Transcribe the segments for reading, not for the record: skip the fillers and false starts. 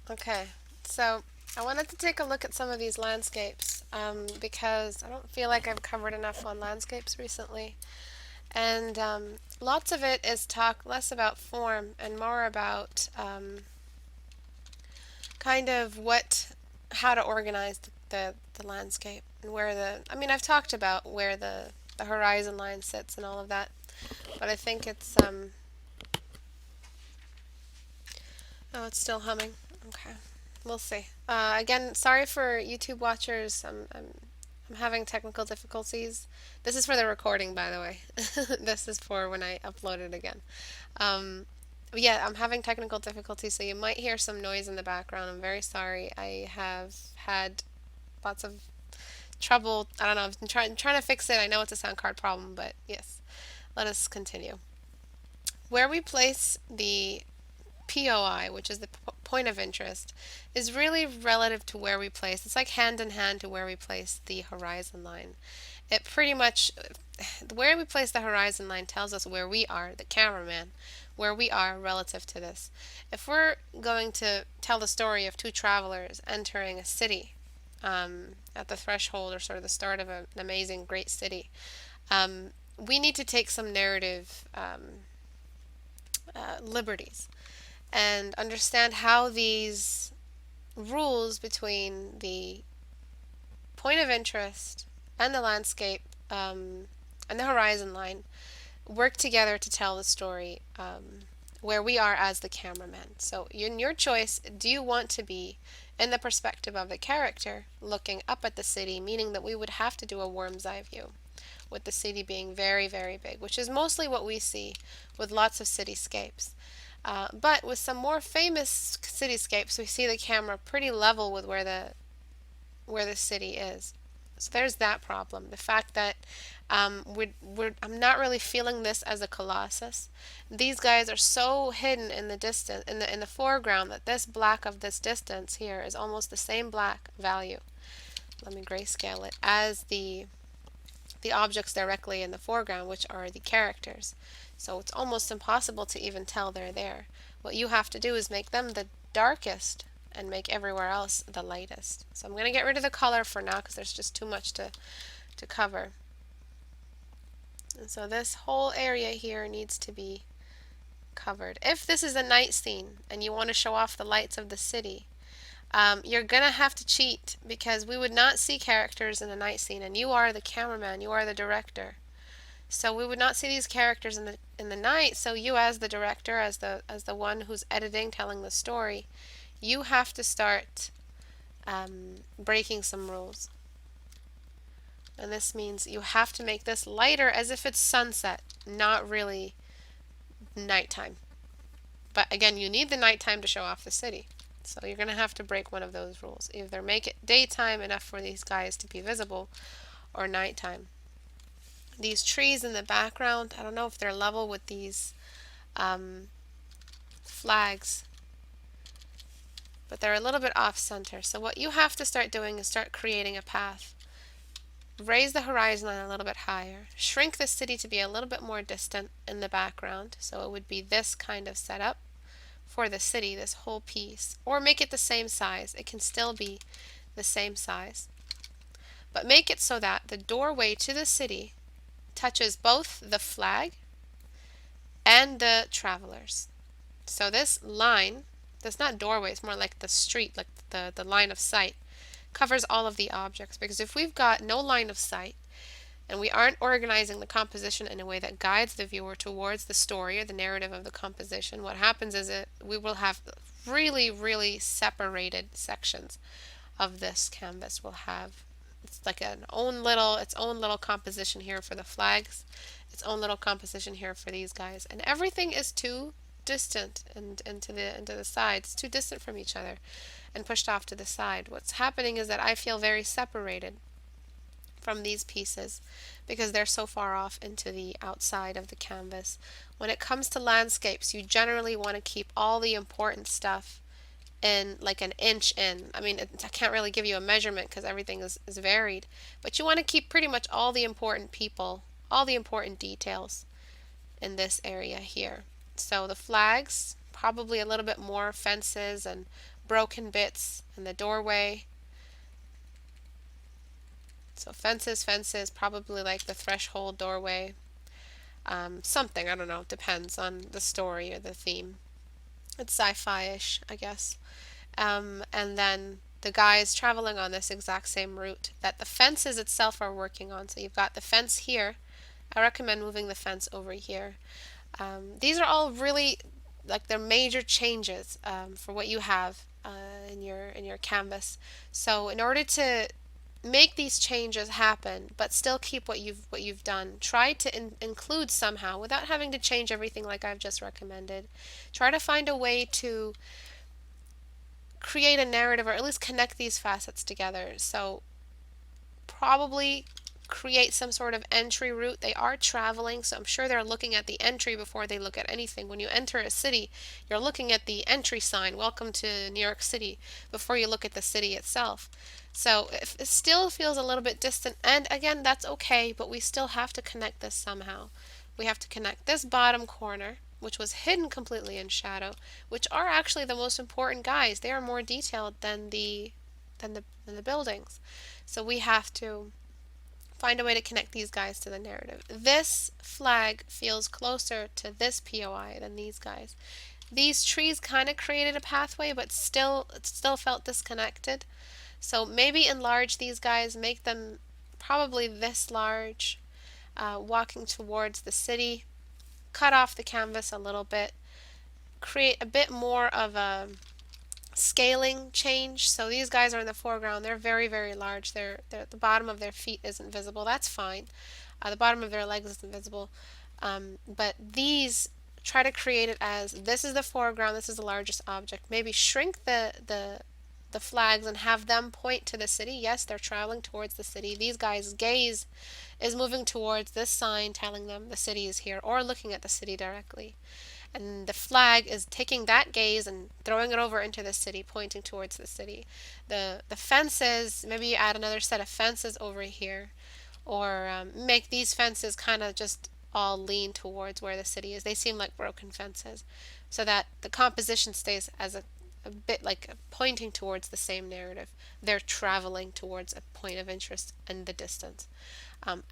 Okay, so I wanted to take a look at some of these landscapes because I don't feel like I've covered enough on landscapes recently. And lots of it is talk less about form and more about kind of how to organize the landscape and where I mean, I've talked about where the horizon line sits and all of that, but I think oh, it's still humming. Okay. We'll see. Again, sorry for YouTube watchers. I'm having technical difficulties. This is for the recording, by the way. This is for when I upload it again. But yeah, I'm having technical difficulties, so you might hear some noise in the background. I'm very sorry. I have had lots of trouble. I don't know. I've been trying to fix it. I know it's a sound card problem, but yes. Let us continue. Where we place the POI, which is the point of interest, is really relative to where we place. It's like hand in hand to where we place the horizon line. It pretty much, where we place the horizon line tells us where we are, the cameraman, where we are relative to this. If we're going to tell the story of two travelers entering a city at the threshold or sort of the start of an amazing, great city, we need to take some narrative liberties and understand how these rules between the point of interest and the landscape and the horizon line work together to tell the story where we are as the cameraman. So, in your choice, do you want to be in the perspective of the character looking up at the city, meaning that we would have to do a worm's eye view, with the city being very, very big, which is mostly what we see with lots of cityscapes. But with some more famous cityscapes, we see the camera pretty level with where the city is. So there's that problem. The fact that I'm not really feeling this as a colossus. These guys are so hidden in the distance, in the foreground, that this black of this distance here is almost the same black value. Let me grayscale it as the objects directly in the foreground, which are the characters. So it's almost impossible to even tell they're there. What you have to do is make them the darkest and make everywhere else the lightest. So I'm going to get rid of the color for now because there's just too much to cover. And so this whole area here needs to be covered. If this is a night scene and you want to show off the lights of the city, you're gonna have to cheat because we would not see characters in a night scene, and you are the cameraman, you are the director. So we would not see these characters in the night. So you, as the director, as the one who's editing, telling the story, you have to start breaking some rules. And this means you have to make this lighter as if it's sunset, not really nighttime. But again, you need the nighttime to show off the city. So you're going to have to break one of those rules. Either make it daytime enough for these guys to be visible, or nighttime. These trees in the background, I don't know if they're level with these flags, but they're a little bit off center. So what you have to start doing is start creating a path. Raise the horizon line a little bit higher. Shrink the city to be a little bit more distant in the background. So it would be this kind of setup for the city, this whole piece. Or make it the same size. It can still be the same size. But make it so that the doorway to the city touches both the flag and the travelers. So this line, that's not doorway, it's more like the street, like the line of sight, covers all of the objects. Because if we've got no line of sight and we aren't organizing the composition in a way that guides the viewer towards the story or the narrative of the composition, what happens is we will have really, really separated sections of this canvas. We'll have it's like its own little composition here for the flags, its own little composition here for these guys, and everything is too distant and into the sides, too distant from each other and pushed off to the side. What's happening is that I feel very separated from these pieces because they're so far off into the outside of the canvas. When it comes to landscapes, you generally want to keep all the important stuff in like an inch in. I mean, I can't really give you a measurement because everything is varied, but you want to keep pretty much all the important people, all the important details in this area here. So the flags, probably a little bit more fences and broken bits in the doorway. So fences, probably like the threshold doorway. Something, I don't know, depends on the story or the theme. It's sci-fi-ish, I guess. And then the guy is traveling on this exact same route that the fences itself are working on. So you've got the fence here. I recommend moving the fence over here. These are all really like they're major changes for what you have in your canvas. So in order to make these changes happen, but still keep what you've done, try to include somehow without having to change everything like I've just recommended. Try to find a way to create a narrative or at least connect these facets together. So probably create some sort of entry route. They are traveling, so I'm sure they're looking at the entry before they look at anything. When you enter a city, you're looking at the entry sign, "Welcome to New York City," before you look at the city itself. So if it still feels a little bit distant, and again, that's okay, but we still have to connect this somehow. We have to connect this bottom corner, which was hidden completely in shadow, which are actually the most important guys. They are more detailed than the buildings. So we have to find a way to connect these guys to the narrative. This flag feels closer to this POI than these guys. These trees kind of created a pathway, but it still felt disconnected. So maybe enlarge these guys, make them probably this large, walking towards the city. Cut off the canvas a little bit. Create a bit more of a scaling change. So these guys are in the foreground. They're very, very large. The bottom of their feet isn't visible. That's fine. The bottom of their legs isn't visible. But these, try to create it as this is the foreground, this is the largest object. Maybe shrink the flags and have them point to the city. Yes, they're traveling towards the city. These guys' gaze is moving towards this sign telling them the city is here, or looking at the city directly. And the flag is taking that gaze and throwing it over into the city, pointing towards the city. The fences, maybe you add another set of fences over here, or make these fences kind of just all lean towards where the city is. They seem like broken fences, so that the composition stays as a bit like pointing towards the same narrative. They're traveling towards a point of interest in the distance.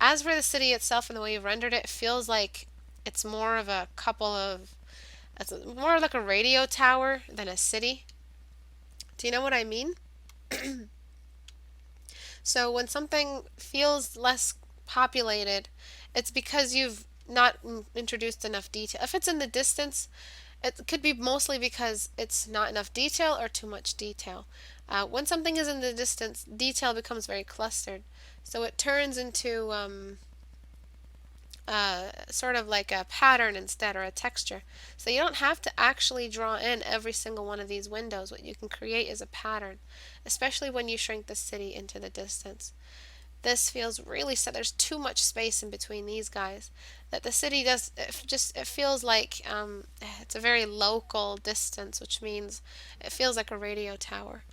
As for the city itself and the way you've rendered it, it feels like it's more of a couple of it's more like a radio tower than a city. Do you know what I mean? So when something feels less populated, it's because you've not introduced enough detail. If it's in the distance, it could be mostly because it's not enough detail or too much detail. When something is in the distance, detail becomes very clustered. So it turns into sort of like a pattern instead, or a texture. So you don't have to actually draw in every single one of these windows. What you can create is a pattern, especially when you shrink the city into the distance. This feels really set. There's too much space in between these guys. That the city does, it feels like it's a very local distance, which means it feels like a radio tower.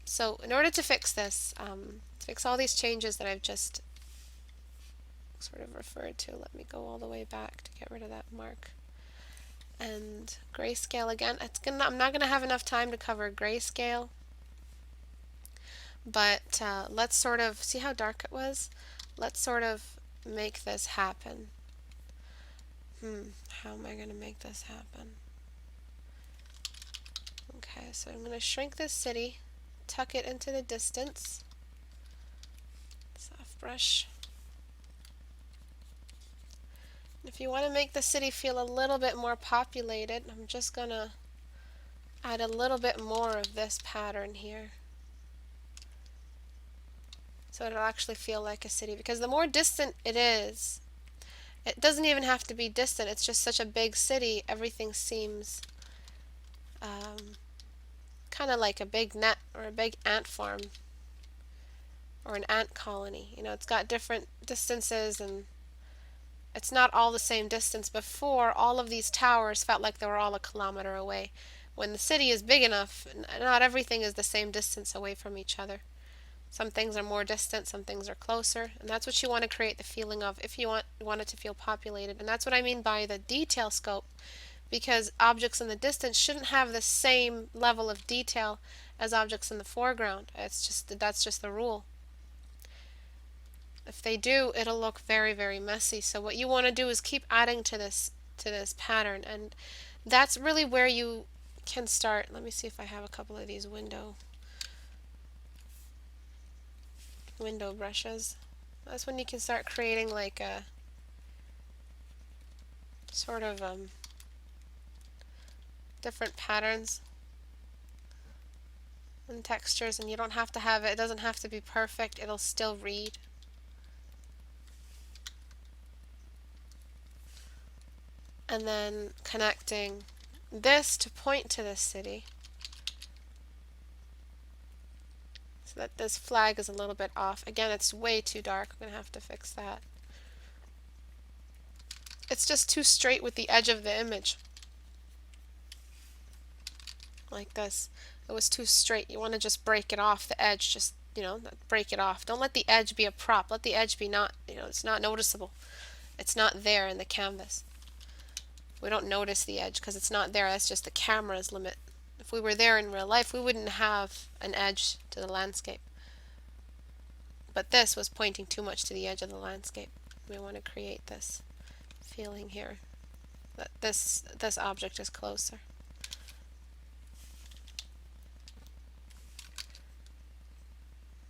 So in order to fix this, fix all these changes that I've just sort of referred to. Let me go all the way back to get rid of that mark. And grayscale again. I'm not going to have enough time to cover grayscale, but let's sort of see how dark it was. Let's sort of make this happen. How am I going to make this happen? Okay, so I'm going to shrink this city, tuck it into the distance. Soft brush. If you want to make the city feel a little bit more populated, I'm just going to add a little bit more of this pattern here. So it'll actually feel like a city, because the more distant it is, it doesn't even have to be distant, it's just such a big city, everything seems kind of like a big net or a big ant farm or an ant colony. You know, it's got different distances and it's not all the same distance. Before, all of these towers felt like they were all a kilometer away. When the city is big enough, not everything is the same distance away from each other. Some things are more distant, some things are closer, and that's what you want to create the feeling of if you want it to feel populated. And that's what I mean by the detail scope. because objects in the distance shouldn't have the same level of detail as objects in the foreground. That's just the rule. If they do, it'll look very, very messy. So what you want to do is keep adding to this pattern, and that's really where you can start. Let me see if I have a couple of these window brushes. That's when you can start creating like a sort of different patterns and textures, and you don't have to have it doesn't have to be perfect, it'll still read. And then connecting this to point to this city, so that this flag is a little bit off. Again, it's way too dark. I'm going to have to fix that. It's just too straight with the edge of the image. Like this. It was too straight. You want to just break it off the edge. Just, break it off. Don't let the edge be a prop. Let the edge be not, it's not noticeable. It's not there in the canvas. We don't notice the edge because it's not there. That's just the camera's limit. If we were there in real life, we wouldn't have an edge to the landscape. But this was pointing too much to the edge of the landscape. We want to create this feeling here that this object is closer.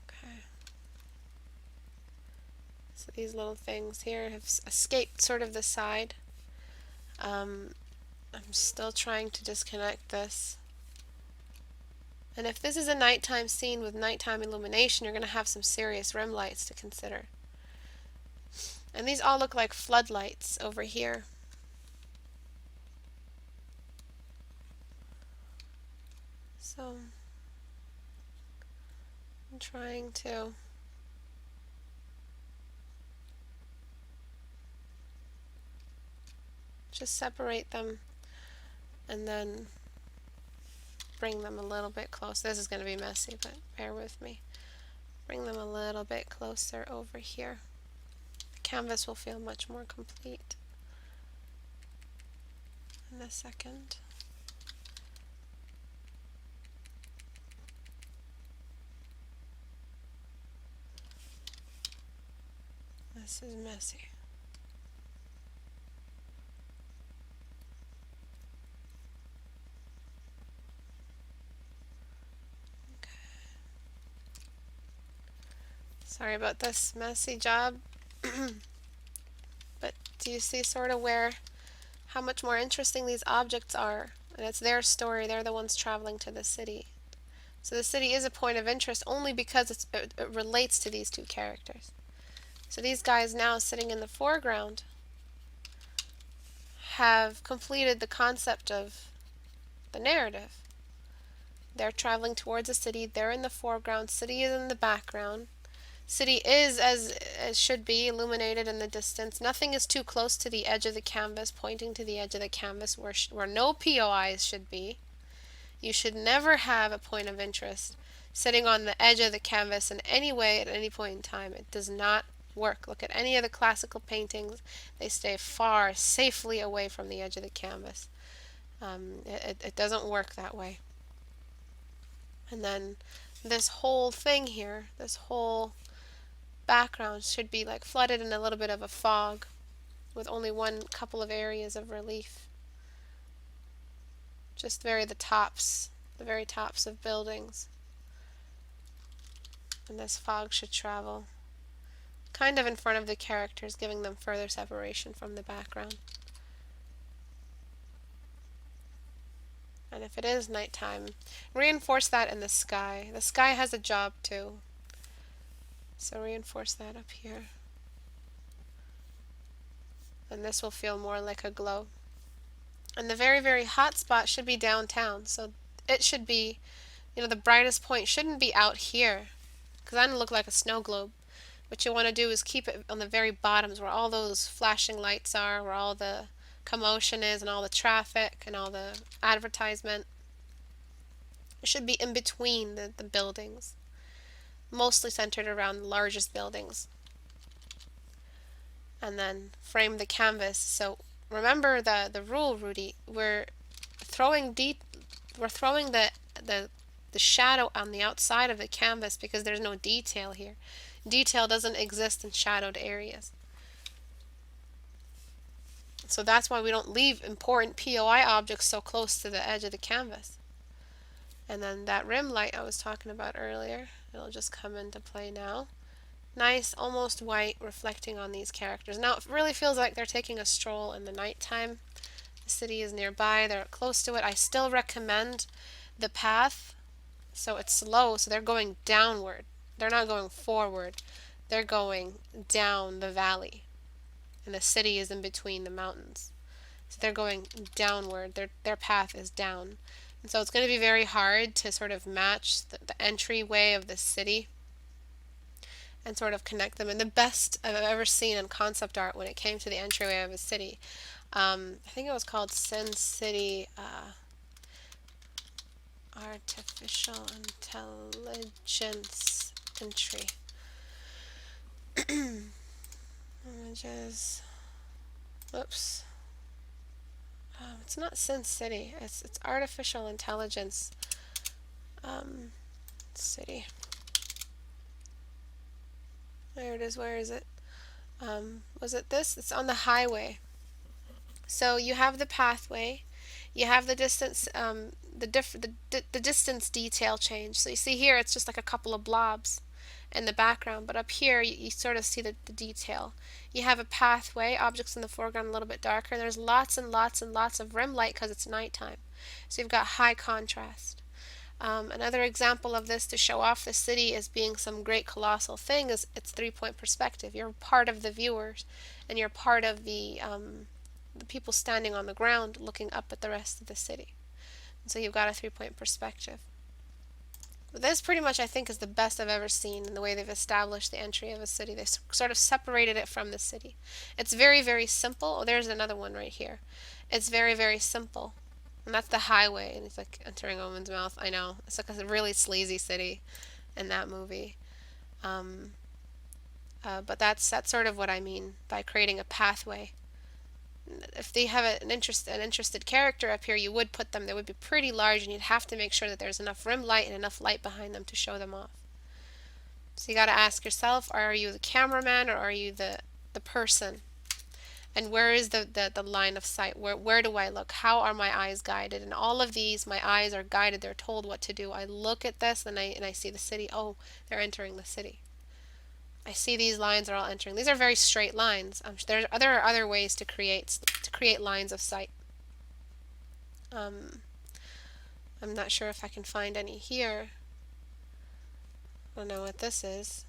Okay. So these little things here have escaped sort of the side. I'm still trying to disconnect this. And if this is a nighttime scene with nighttime illumination, you're going to have some serious rim lights to consider. And these all look like floodlights over here. So I'm trying to just separate them and then bring them a little bit closer. This is going to be messy, but bear with me. Bring them a little bit closer over here. The canvas will feel much more complete in a second. This is messy. Sorry about this messy job. But do you see sort of how much more interesting these objects are? And it's their story. They're the ones traveling to the city. So the city is a point of interest only because it relates to these two characters. So these guys now sitting in the foreground have completed the concept of the narrative. They're traveling towards a city. They're in the foreground. City is in the background. City is, as should be, illuminated in the distance. Nothing is too close to the edge of the canvas, pointing to the edge of the canvas where no POIs should be. You should never have a point of interest sitting on the edge of the canvas in any way at any point in time. It does not work. Look at any of the classical paintings. They stay far, safely away from the edge of the canvas. It doesn't work that way. And then this whole thing here, this whole background should be like flooded in a little bit of a fog with only one couple of areas of relief. Just the very tops of buildings. And this fog should travel kind of in front of the characters, giving them further separation from the background. And if it is nighttime, reinforce that in the sky. The sky has a job too. So reinforce that up here. And this will feel more like a glow. And the very, very hot spot should be downtown. So it should be, the brightest point shouldn't be out here, because that'll look like a snow globe. What you want to do is keep it on the very bottoms where all those flashing lights are, where all the commotion is and all the traffic and all the advertisement. It should be in between the buildings, mostly centered around the largest buildings. And then frame the canvas so remember the rule, Rudy. We're throwing the shadow on the outside of the canvas because there's no detail here. Detail doesn't exist in shadowed areas. So that's why we don't leave important POI objects so close to the edge of the canvas. And then that rim light I was talking about earlier, it'll just come into play now. Nice, almost white, reflecting on these characters. Now it really feels like they're taking a stroll in the nighttime. The city is nearby, they're close to it. I still recommend the path, so it's slow, so they're going downward. They're not going forward, they're going down the valley. And the city is in between the mountains. So they're going downward, their path is down. And so it's going to be very hard to sort of match the entryway of the city and sort of connect them. And the best I've ever seen in concept art when it came to the entryway of a city, I think it was called Sin City Artificial Intelligence Entry. Images. Whoops. It's not Sin City. It's Artificial Intelligence City. There it is. Where is it? Was it this? It's on the highway. So you have the pathway, you have the distance, the distance detail change. So you see here, it's just like a couple of blobs in the background, but up here you sort of see the detail. You have a pathway, objects in the foreground a little bit darker. There's lots and lots and lots of rim light because it's nighttime. So you've got high contrast. Another example of this to show off the city as being some great colossal thing is its three-point perspective. You're part of the viewers, and you're part of the people standing on the ground looking up at the rest of the city. And so you've got a three-point perspective. But this pretty much I think is the best I've ever seen in the way they've established the entry of a city. They sort of separated it from the city. It's very, very simple. Oh, there's another one right here. It's very, very simple. And that's the highway, and it's like entering a woman's mouth. I know. It's like a really sleazy city in that movie. But that's sort of what I mean by creating a pathway. If they have an interested character up here, you would put them, they would be pretty large, and you'd have to make sure that there's enough rim light and enough light behind them to show them off. So you got to ask yourself, are you the cameraman or are you the person? And where is the line of sight? Where do I look? How are my eyes guided? And all of these, my eyes are guided. They're told what to do. I look at this and I see the city. Oh, they're entering the city. I see these lines are all entering. These are very straight lines. There are other ways to create lines of sight. I'm not sure if I can find any here. I don't know what this is.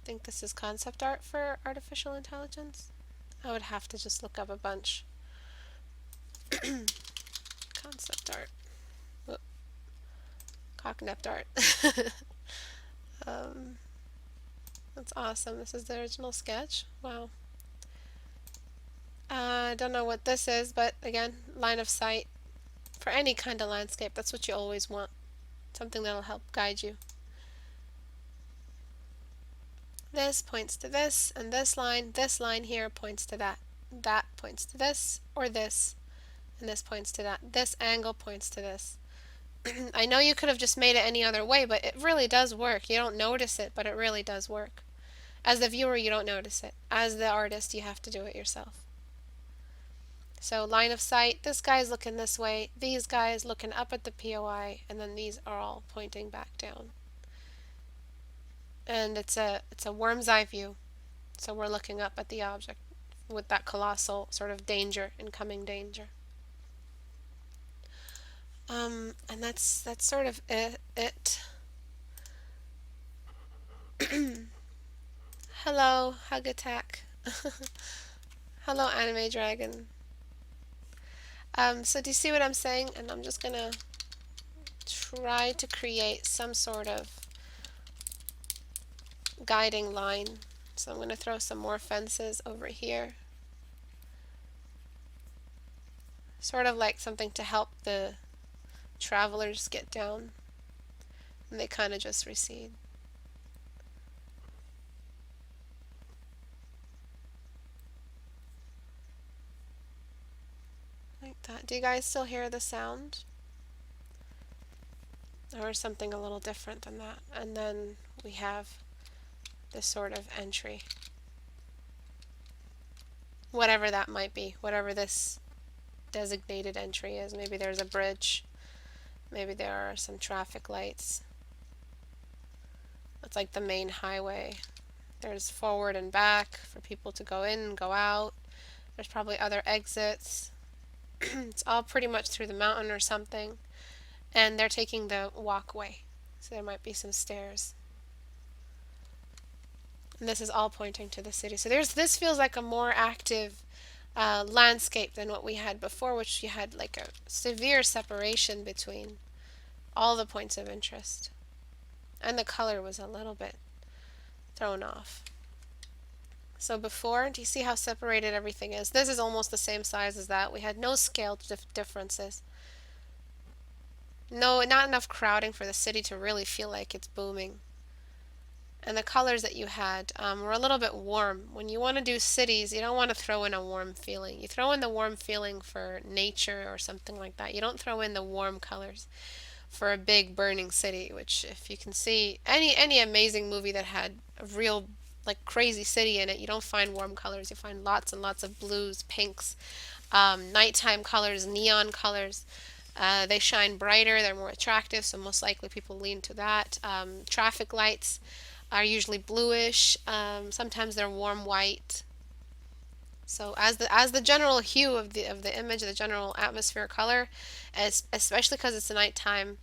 I think this is concept art for artificial intelligence. I would have to just look up a bunch. Concept art. Whoop. Cocknept art. That's awesome. This is the original sketch. Wow. I don't know what this is, but again, line of sight for any kind of landscape. That's what you always want. Something that'll help guide you. This points to this, and this line here points to that. That points to this, or this, and this points to that. This angle points to this. I know you could have just made it any other way, but it really does work. You don't notice it, but it really does work. As the viewer, you don't notice it. As the artist, you have to do it yourself. So line of sight, this guy's looking this way, these guys looking up at the POI, and then these are all pointing back down. And it's a worm's eye view. So we're looking up at the object with that colossal sort of danger, incoming danger. And that's sort of it. Hello, Hug Attack. Hello, Anime Dragon. So do you see what I'm saying? And I'm just gonna try to create some sort of guiding line. So I'm gonna throw some more fences over here. Sort of like something to help the travelers get down. And they kind of just recede. Do you guys still hear the sound? Or something a little different than that? And then we have this sort of entry. Whatever that might be, whatever this designated entry is. Maybe there's a bridge. Maybe there are some traffic lights. It's like the main highway. There's forward and back for people to go in and go out. There's probably other exits. It's all pretty much through the mountain or something. And they're taking the walkway. So there might be some stairs. And this is all pointing to the city. So this feels like a more active landscape than what we had before, which you had like a severe separation between all the points of interest. And the color was a little bit thrown off. So before, do you see how separated everything is? This is almost the same size as that. We had no scale differences. No, not enough crowding for the city to really feel like it's booming. And the colors that you had were a little bit warm. When you want to do cities, you don't want to throw in a warm feeling. You throw in the warm feeling for nature or something like that. You don't throw in the warm colors for a big burning city, which if you can see any amazing movie that had a real like crazy city in it, you don't find warm colors. You find lots and lots of blues, pinks, nighttime colors, neon colors. They shine brighter, they're more attractive, so most likely people lean to that. Traffic lights are usually bluish. Sometimes they're warm white. So as the general hue of the image, the general atmosphere color, especially because it's a nighttime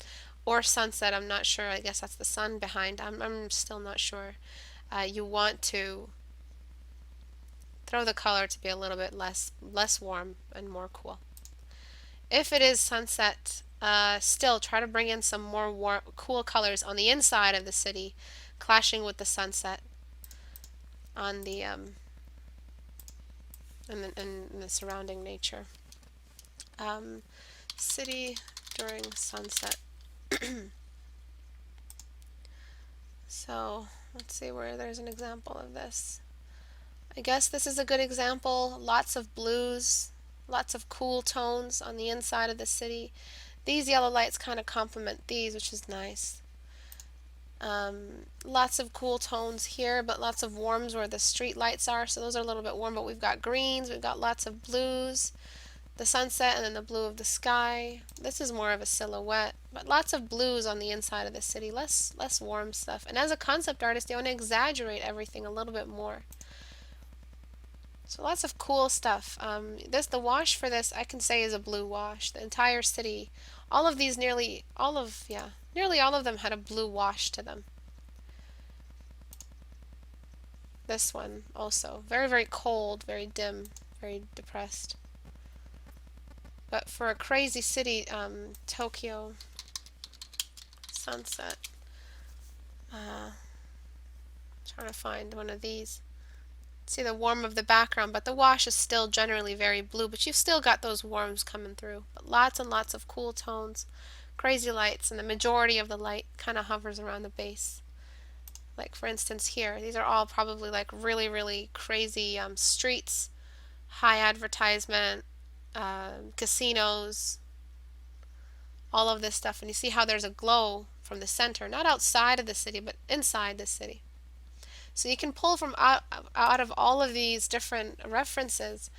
or sunset, I'm not sure. I guess that's the sun behind. I'm still not sure. You want to throw the color to be a little bit less warm and more cool. If it is sunset, still try to bring in some more cool colors on the inside of the city, clashing with the sunset on the in the surrounding nature. City during sunset. So let's see where there's an example of this. I guess this is a good example. Lots of blues, lots of cool tones on the inside of the city. These yellow lights kind of complement these, which is nice. Lots of cool tones here, but lots of warms where the street lights are, so those are a little bit warm, but we've got greens, we've got lots of blues, the sunset, and then the blue of the sky. This is more of a silhouette, but lots of blues on the inside of the city, less warm stuff. And as a concept artist, you want to exaggerate everything a little bit more. So lots of cool stuff. The wash for this I can say is a blue wash. The entire city, all of these, nearly all of them had a blue wash to them. This one also very, very cold, very dim, very depressed. But for a crazy city, Tokyo sunset. Trying to find one of these. See the warm of the background, but the wash is still generally very blue, but you've still got those warms coming through. But lots and lots of cool tones, crazy lights, and the majority of the light kind of hovers around the base. Like for instance here, these are all probably like really, really crazy streets, high advertisement, casinos, all of this stuff. And you see how there's a glow from the center, not outside of the city, but inside the city. So you can pull from out of all of these different references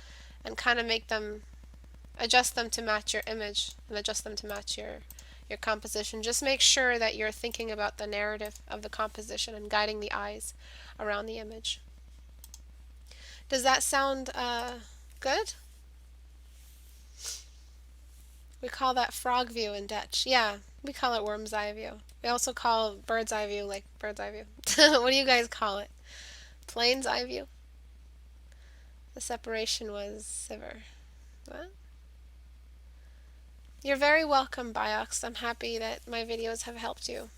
and kind of make them, adjust them to match your image and adjust them to match your composition. Just make sure that you're thinking about the narrative of the composition and guiding the eyes around the image. Does that sound good? We call that frog view in Dutch. Yeah, we call it worm's eye view. We also call bird's eye view like bird's eye view. What do you guys call it? Plane's eye view? The separation was severe. What? You're very welcome, Biox. I'm happy that my videos have helped you.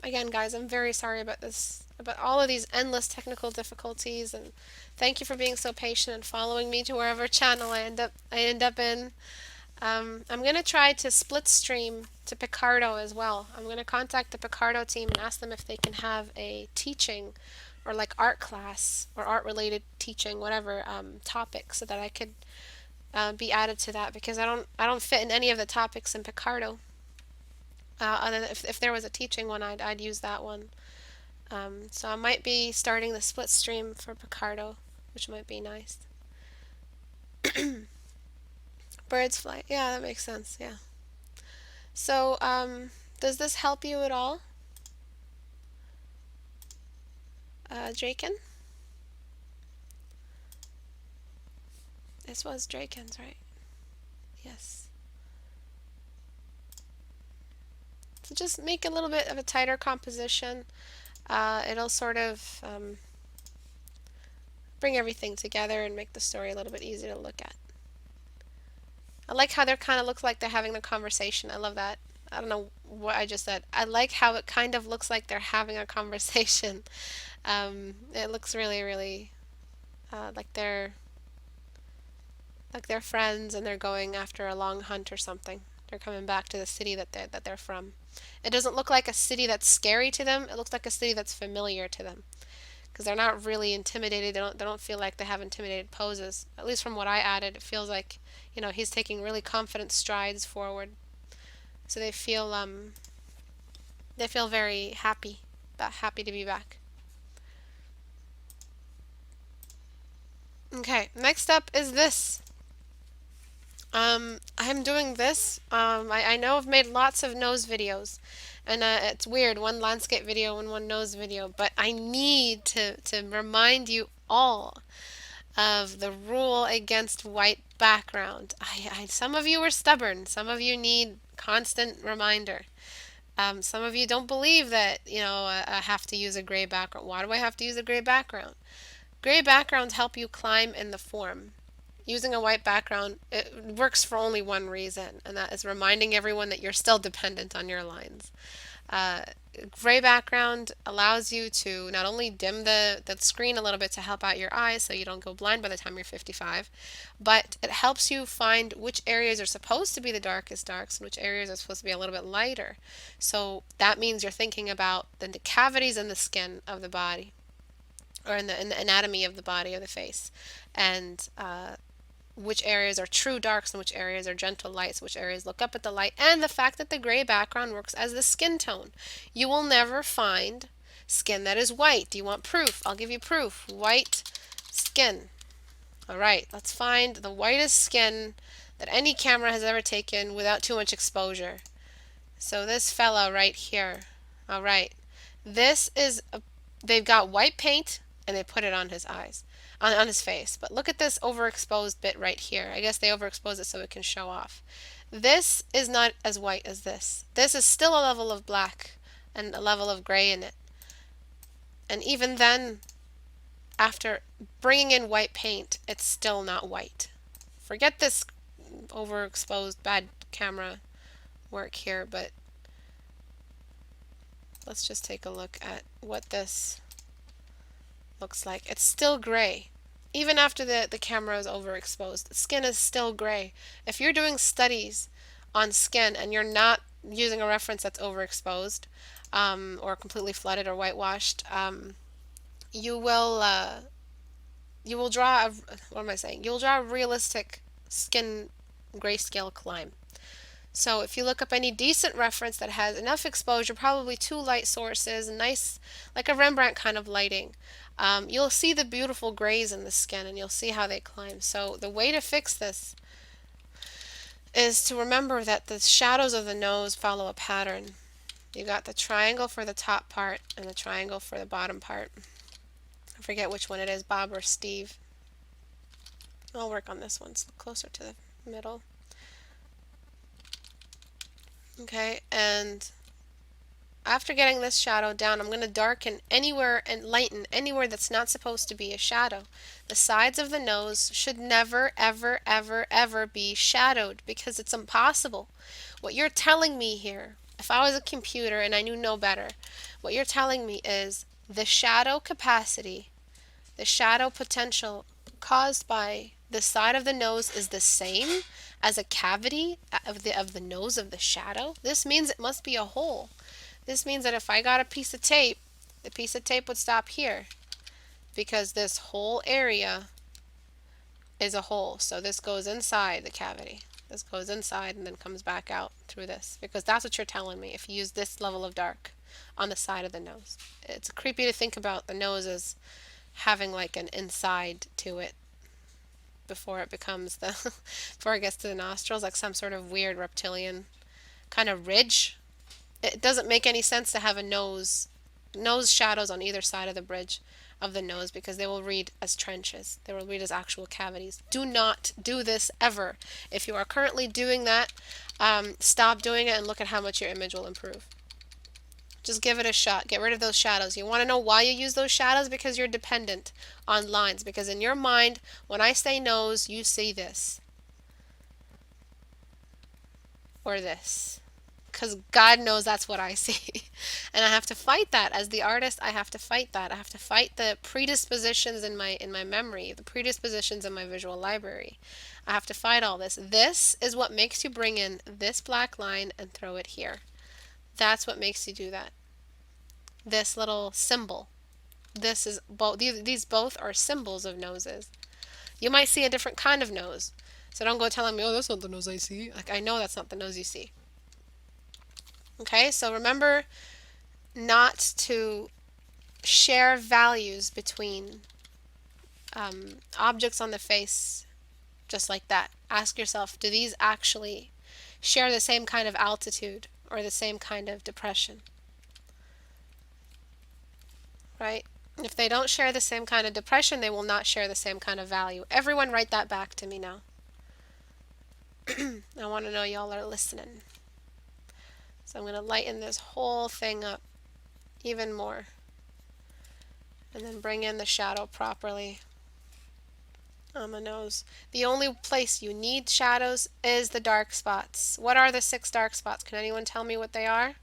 Again, guys, I'm very sorry about this, about all of these endless technical difficulties, and thank you for being so patient and following me to wherever channel I end up in. I'm going to try to split stream to Picardo as well. I'm going to contact the Picardo team and ask them if they can have a teaching or like art class or art related teaching, whatever topic, so that I could be added to that, because I don't fit in any of the topics in Picardo. Other than if there was a teaching one, I'd use that one. So I might be starting the split stream for Picardo, which might be nice. Birds fly. Yeah, that makes sense. Yeah. So, does this help you at all, Draken? This was Draken's, right? Yes. So just make a little bit of a tighter composition. It'll sort of bring everything together and make the story a little bit easier to look at. I like how they're kind of looks like they're having a conversation. I love that. I don't know what I just said. I like how it kind of looks like they're having a conversation. It looks really, really like they're friends and they're going after a long hunt or something. They're coming back to the city that they're from. It doesn't look like a city that's scary to them. It looks like a city that's familiar to them, because they're not really intimidated. They don't feel like they have intimidated poses. At least from what I added, it feels like, he's taking really confident strides forward. So they feel very happy to be back. Okay, next up is this. I'm doing this. I know I've made lots of nose videos, and it's weird, one landscape video and one nose video, but I need to remind you all of the rule against white background. Some of you are stubborn. Some of you need constant reminder. Some of you don't believe that, I have to use a gray background. Why do I have to use a gray background? Gray backgrounds help you climb in the form. Using a white background, it works for only one reason, and that is reminding everyone that you're still dependent on your lines. Uh, Gray background allows you to not only dim the screen a little bit to help out your eyes so you don't go blind by the time you're 55, but it helps you find which areas are supposed to be the darkest darks and which areas are supposed to be a little bit lighter. So that means you're thinking about the cavities in the skin of the body, or in the anatomy of the body or the face, and which areas are true darks and which areas are gentle lights, which areas look up at the light, and the fact that the gray background works as the skin tone. You will never find skin that is white. Do you want proof? I'll give you proof. White skin. All right, let's find the whitest skin that any camera has ever taken without too much exposure. So this fella right here. All right, they've got white paint and they put it on his eyes. On his face. But look at this overexposed bit right here. I guess they overexpose it so it can show off. This is not as white as this. This is still a level of black and a level of gray in it. And even then, after bringing in white paint, it's still not white. Forget this overexposed bad camera work here, but let's just take a look at what this looks like. It's still gray. Even after the camera is overexposed, the skin is still gray. If you're doing studies on skin and you're not using a reference that's overexposed, or completely flooded or whitewashed, you will draw what am I saying? You'll draw a realistic skin grayscale climb. So if you look up any decent reference that has enough exposure, probably two light sources, nice, like a Rembrandt kind of lighting, you'll see the beautiful grays in the skin and you'll see how they climb. So the way to fix this is to remember that the shadows of the nose follow a pattern. You got the triangle for the top part and the triangle for the bottom part. I forget which one it is, Bob or Steve. I'll work on this one, it's closer to the middle. Okay, and after getting this shadow down, I'm going to darken anywhere and lighten anywhere that's not supposed to be a shadow. The sides of the nose should never, ever, ever, ever be shadowed, because it's impossible. What you're telling me here, if I was a computer and I knew no better, what you're telling me is the shadow capacity, the shadow potential caused by the side of the nose is the same as a cavity of the nose of the shadow. This means it must be a hole. This means that if I got a piece of tape, the piece of tape would stop here, because this whole area is a hole. So this goes inside the cavity. This goes inside and then comes back out through this, because that's what you're telling me if you use this level of dark on the side of the nose. It's creepy to think about the nose as having like an inside to it before it becomes the before it gets to the nostrils, like some sort of weird reptilian kind of ridge. It doesn't make any sense to have a nose shadows on either side of the bridge of the nose, because they will read as trenches. They will read as actual cavities. Do not do this ever. If you are currently doing that, stop doing it and look at how much your image will improve. Just give it a shot. Get rid of those shadows. You want to know why you use those shadows? Because you're dependent on lines. Because in your mind, when I say nose, you see this. Or this. Because God knows that's what I see. And I have to fight that. As the artist, I have to fight that. I have to fight the predispositions in my memory, the predispositions in my visual library. I have to fight all this. This is what makes you bring in this black line and throw it here. That's what makes you do that. This little symbol. This is both. These both are symbols of noses. You might see a different kind of nose. So don't go telling me, oh, that's not the nose I see. Like, I know that's not the nose you see. Okay, so remember not to share values between objects on the face just like that. Ask yourself, do these actually share the same kind of altitude or the same kind of depression? Right? If they don't share the same kind of depression, they will not share the same kind of value. Everyone write that back to me now. I want to know y'all are listening. So I'm going to lighten this whole thing up even more. And then bring in the shadow properly on the nose. The only place you need shadows is the dark spots. What are the 6 dark spots? Can anyone tell me what they are?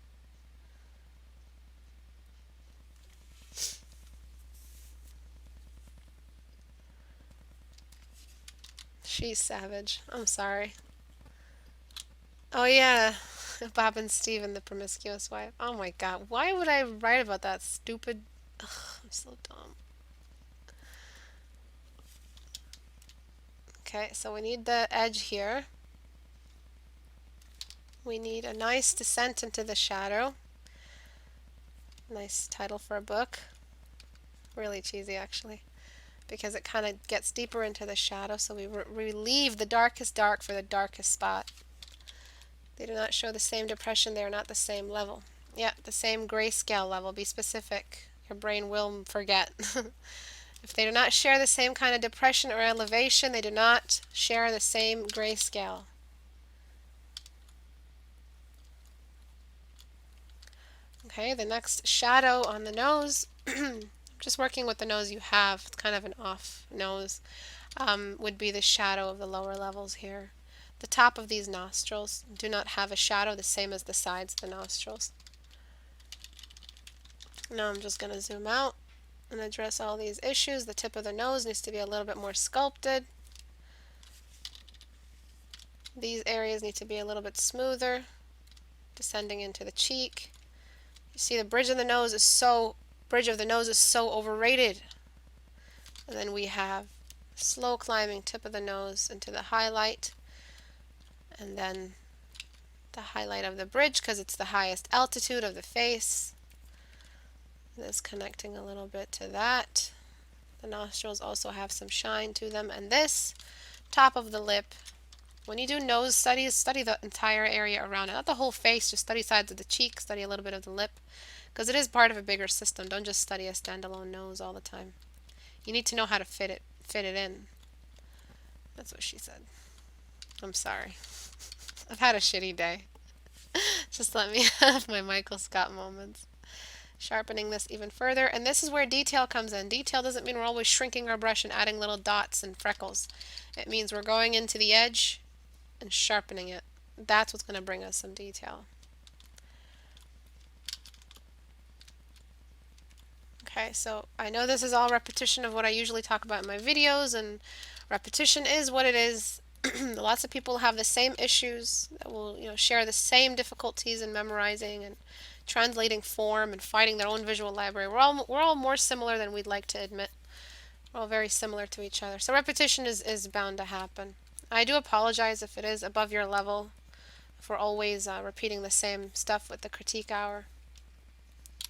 She's savage. I'm sorry. Oh yeah, Bob and Steve and the promiscuous wife. Oh my god, why would I write about that stupid... Ugh, I'm so dumb. Okay, so we need the edge here. We need a nice descent into the shadow. Nice title for a book. Really cheesy actually, because it kind of gets deeper into the shadow, so we relieve the darkest dark for the darkest spot. They do not show the same depression. They are not the same level. Yeah, the same grayscale level. Be specific. Your brain will forget. If they do not share the same kind of depression or elevation, they do not share the same grayscale. Okay, the next shadow on the nose, just working with the nose you have, it's kind of an off nose, would be the shadow of the lower levels here. The top of these nostrils do not have a shadow the same as the sides of the nostrils. Now I'm just going to zoom out and address all these issues. The tip of the nose needs to be a little bit more sculpted. These areas need to be a little bit smoother, descending into the cheek. You see the bridge of the nose is so overrated. And then we have slow climbing tip of the nose into the highlight, and then the highlight of the bridge because it's the highest altitude of the face. This connecting a little bit to that. The nostrils also have some shine to them, and this top of the lip. When you do nose studies, study the entire area around it, not the whole face. Just study sides of the cheek, study a little bit of the lip, because it is part of a bigger system. Don't just study a standalone nose all the time. You need to know how to fit it in. That's what she said. I'm sorry. I've had a shitty day. Just let me have my Michael Scott moments. Sharpening this even further, and this is where detail comes in. Detail doesn't mean we're always shrinking our brush and adding little dots and freckles. It means we're going into the edge and sharpening it. That's what's going to bring us some detail. Okay, so I know this is all repetition of what I usually talk about in my videos, and repetition is what it is. Lots of people have the same issues that will, share the same difficulties in memorizing and translating form and fighting their own visual library. We're all more similar than we'd like to admit. all very similar to each other. So repetition is bound to happen. I do apologize if it is above your level, if we're always repeating the same stuff with the critique hour.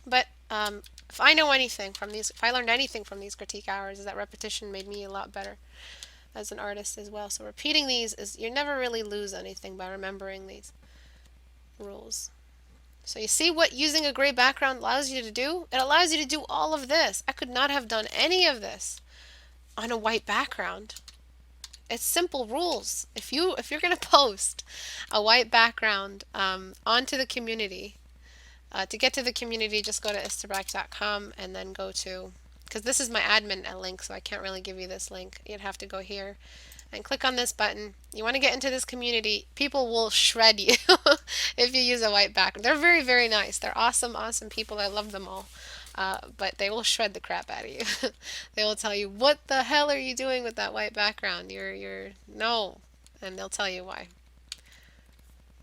But if I know anything from these, if I learned anything from these critique hours, is that repetition made me a lot better as an artist as well. So repeating these is, you never really lose anything by remembering these rules. So you see what using a gray background allows you to do? It allows you to do all of this. I could not have done any of this on a white background. It's simple rules. If you're going to post a white background onto the community, to get to the community, just go to istebrak.com and then go to, because this is my admin link, so I can't really give you this link. You'd have to go here and click on this button. You want to get into this community. People will shred you if you use a white background. They're very, very nice. They're awesome, awesome people. I love them all. But they will shred the crap out of you. They will tell you, what the hell are you doing with that white background? No. And they'll tell you why.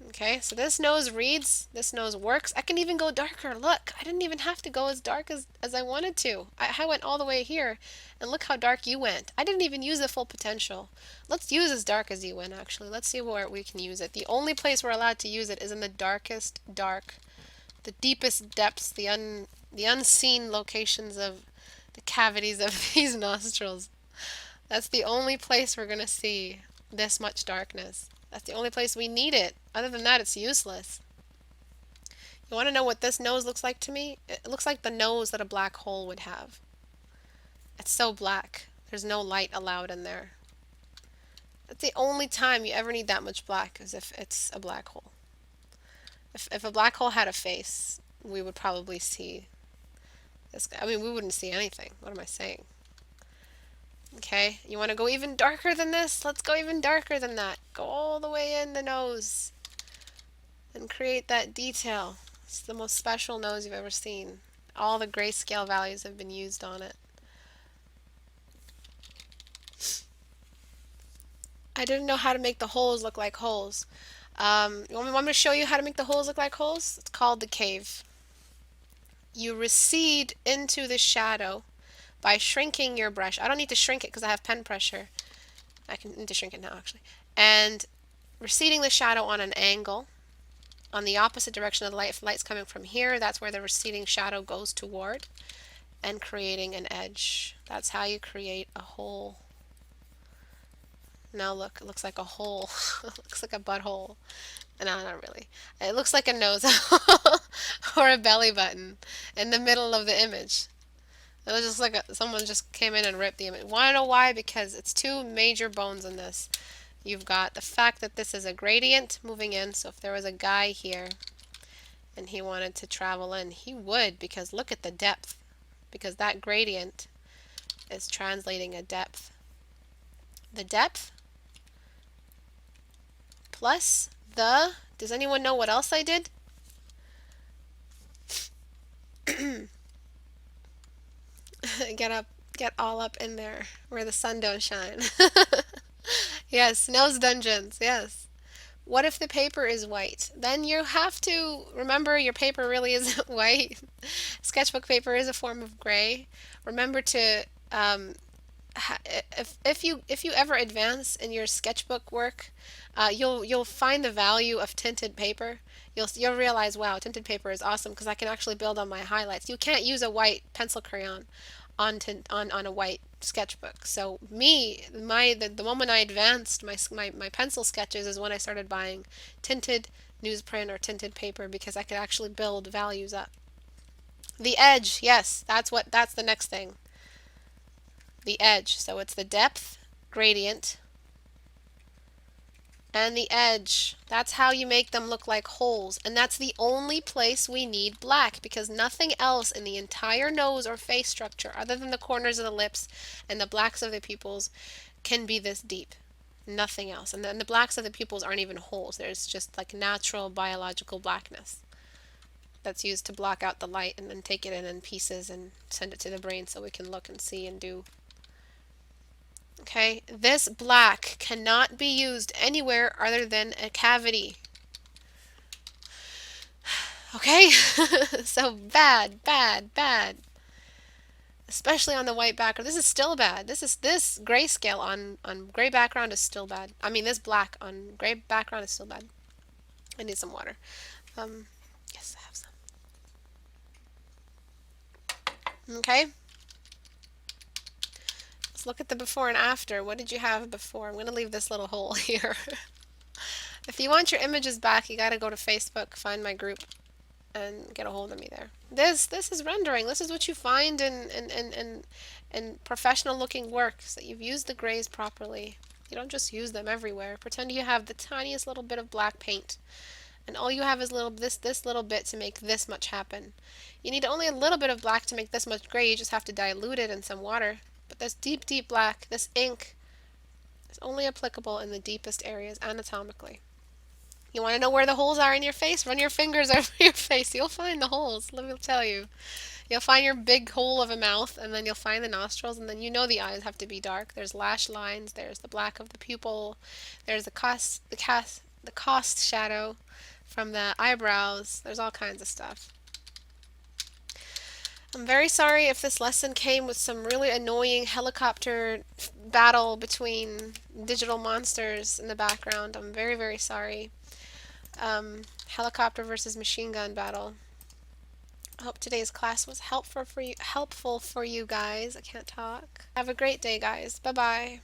Okay, so this nose reads, this nose works. I can even go darker. Look, I didn't even have to go as dark as I wanted to. I went all the way here, and look how dark you went. I didn't even use the full potential. Let's use as dark as you went, actually. Let's see where we can use it. The only place we're allowed to use it is in the darkest dark, the deepest depths, the unseen locations of the cavities of these nostrils. That's the only place we're going to see this much darkness. That's the only place we need it. Other than that, it's useless. You want to know what this nose looks like to me? It looks like the nose that a black hole would have. It's so black. There's no light allowed in there. That's the only time you ever need that much black, is if it's a black hole. If a black hole had a face, we would probably see this guy. I mean, we wouldn't see anything. What am I saying? Okay, you want to go even darker than this? Let's go even darker than that. Go all the way in the nose and create that detail. It's the most special nose you've ever seen. All the grayscale values have been used on it. I didn't know how to make the holes look like holes. You want me to show you how to make the holes look like holes? It's called the cave. You recede into the shadow by shrinking your brush. I don't need to shrink it because I have pen pressure. I need to shrink it now, actually. And receding the shadow on an angle on the opposite direction of the light. If the light's coming from here, that's where the receding shadow goes toward, and creating an edge. That's how you create a hole. Now look, it looks like a hole. It looks like a butthole. No, not really. It looks like a nose or a belly button in the middle of the image. It was just like someone just came in and ripped the image. Want to know why? Because it's two major bones in this. You've got the fact that this is a gradient moving in, so if there was a guy here and he wanted to travel in, he would, because look at the depth. Because that gradient is translating a depth. The depth plus the, does anyone know what else I did? Get all up in there where the sun don't shine. Yes, nose dungeons, yes. What if the paper is white? Then you have to remember your paper really isn't white. Sketchbook paper is a form of gray. Remember to if you ever advance in your sketchbook work, you'll find the value of tinted paper. You'll realize, wow, tinted paper is awesome because I can actually build on my highlights. You can't use a white pencil crayon on a white sketchbook. So the moment I advanced my pencil sketches is when I started buying tinted newsprint or tinted paper, because I could actually build values up. The edge, yes, that's the next thing. The edge. So it's the depth gradient and the edge. That's how you make them look like holes. And that's the only place we need black, because nothing else in the entire nose or face structure, other than the corners of the lips and the blacks of the pupils, can be this deep. Nothing else. And then the blacks of the pupils aren't even holes. There's just like natural biological blackness that's used to block out the light and then take it in pieces and send it to the brain so we can look and see and do. Okay, this black cannot be used anywhere other than a cavity. Okay, so bad. especially on the white background. This is still bad. This grayscale on gray background is still bad. I mean, this black on gray background is still bad. I need some water. Yes, I have some. Okay. Let's look at the before and after. What did you have before? I'm going to leave this little hole here. If you want your images back, you got to go to Facebook, find my group, and get a hold of me there. This is rendering. This is what you find in professional looking works, that you've used the grays properly. You don't just use them everywhere. Pretend you have the tiniest little bit of black paint, and all you have is this little bit to make this much happen. You need only a little bit of black to make this much gray. You just have to dilute it in some water. But this deep, deep black, this ink, is only applicable in the deepest areas anatomically. You want to know where the holes are in your face? Run your fingers over your face. You'll find the holes, let me tell you. You'll find your big hole of a mouth, and then you'll find the nostrils, and then you know the eyes have to be dark. There's lash lines, there's the black of the pupil, there's the cost shadow from the eyebrows. There's all kinds of stuff. I'm very sorry if this lesson came with some really annoying helicopter battle between digital monsters in the background. I'm very, very sorry. Helicopter versus machine gun battle. I hope today's class was helpful for you guys. I can't talk. Have a great day, guys. Bye-bye.